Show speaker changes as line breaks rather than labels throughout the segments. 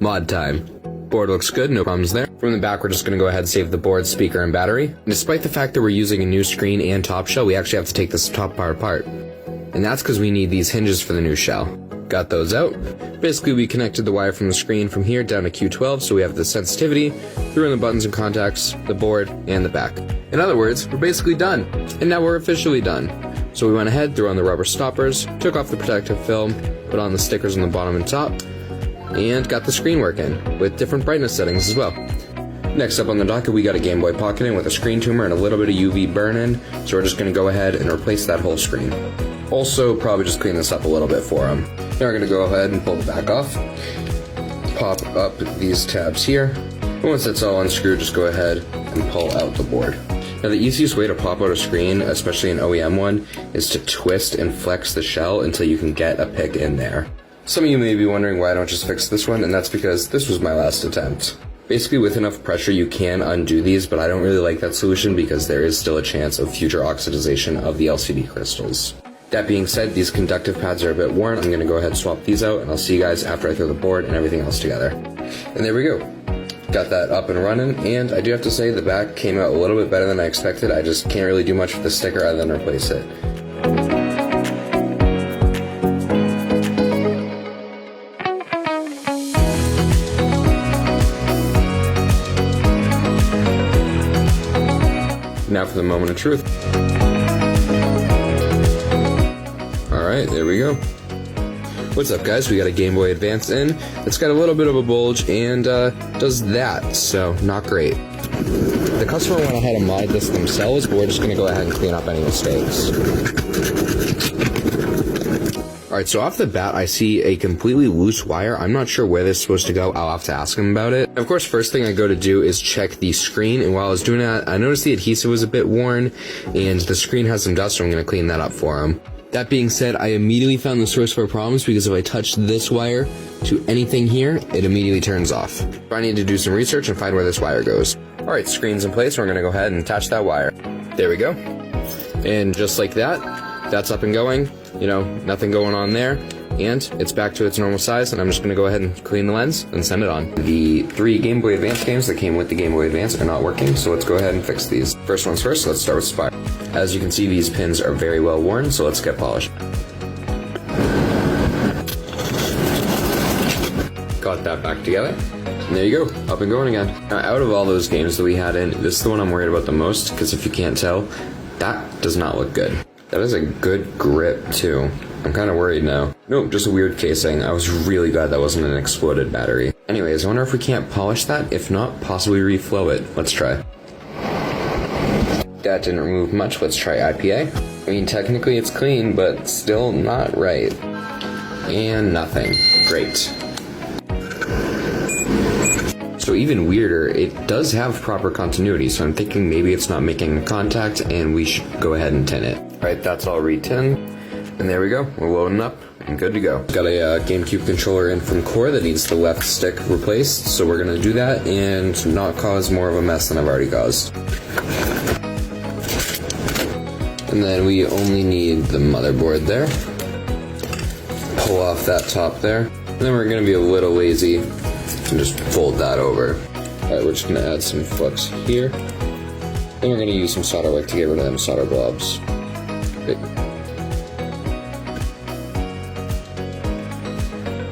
Mod time. Board looks good, no problems there. From the back, we're just going to go ahead and save the board, speaker, and battery. And despite the fact that we're using a new screen and top shell, we actually have to take this top part apart. And that's because we need these hinges for the new shell. Got those out. Basically, we connected the wire from the screen from here down to Q12, so we have the sensitivity, threw in the buttons and contacts, the board, and the back. In other words, we're basically done. And now we're officially done. So we went ahead, threw on the rubber stoppers, took off the protective film, put on the stickers on the bottom and top, and got the screen working, with different brightness settings as well. Next up on the docket, we got a Game Boy Pocket in with a screen tumor and a little bit of UV burn-in, so we're just going to go ahead and replace that whole screen. Also, probably just clean this up a little bit for them. Now we're going to go ahead and pull the back off, pop up these tabs here, and once it's all unscrewed, just go ahead and pull out the board. Now the easiest way to pop out a screen, especially an OEM one, is to twist and flex the shell until you can get a pick in there. Some of you may be wondering why I don't just fix this one, and that's because this was my last attempt. Basically, with enough pressure you can undo these, but I don't really like that solution because there is still a chance of future oxidization of the LCD crystals. That being said, these conductive pads are a bit worn. I'm going to go ahead and swap these out, and I'll see you guys after I throw the board and everything else together. And there we go. Got that up and running, and I do have to say the back came out a little bit better than I expected. I just can't really do much with the sticker other than replace it. Now for the moment of truth. Alright, there we go. What's up guys, we got a Game Boy Advance in. It's got a little bit of a bulge and does that, so not great. The customer went ahead and modded this themselves, but we're just going to go ahead and clean up any mistakes. Alright, so off the bat I see a completely loose wire. I'm not sure where this is supposed to go. I'll have to ask him about it. Of course, first thing I go to do is check the screen, and while I was doing that, I noticed the adhesive was a bit worn, and the screen has some dust, so I'm going to clean that up for him. That being said, I immediately found the source of our problems because if I touch this wire to anything here, it immediately turns off. So I need to do some research and find where this wire goes. Alright, screen's in place, we're going to go ahead and attach that wire. There we go. And just like that, that's up and going. You know, nothing going on there. And it's back to its normal size, and I'm just going to go ahead and clean the lens and send it on. The 3 Game Boy Advance games that came with the Game Boy Advance are not working, so let's go ahead and fix these. First one's first, let's start with Spire. As you can see, these pins are very well worn, so let's get polished. Got that back together. And there you go, up and going again. Now, out of all those games that we had in, this is the one I'm worried about the most, because if you can't tell, that does not look good. That is a good grip, too. I'm kind of worried now. Nope, just a weird casing. I was really glad that wasn't an exploded battery. Anyways, I wonder if we can't polish that. If not, possibly reflow it. Let's try. That didn't remove much. Let's try IPA. I mean, technically it's clean, but still not right. And nothing. Great. So even weirder, it does have proper continuity, so I'm thinking maybe it's not making contact and we should go ahead and tin it. Alright, that's all re-tin. And there we go, we're loading up and good to go. Got a GameCube controller in from Core that needs the left stick replaced, so we're going to do that and not cause more of a mess than I've already caused. And then we only need the motherboard there. Pull off that top there. And then we're going to be a little lazy and just fold that over. Alright, we're just going to add some flux here. Then we're going to use some solder wick to get rid of them solder blobs. Okay.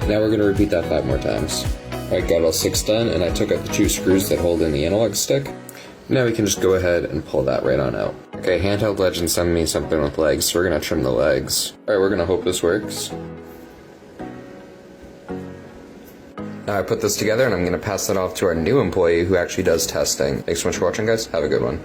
Now we're going to repeat that 5 more times. Alright, got all 6 done, and I took out the 2 screws that hold in the analog stick. Now we can just go ahead and pull that right on out. Okay, Handheld Legend sent me something with legs, so we're going to trim the legs. Alright, we're going to hope this works. Now I put this together, and I'm going to pass that off to our new employee who actually does testing. Thanks so much for watching, guys. Have a good one.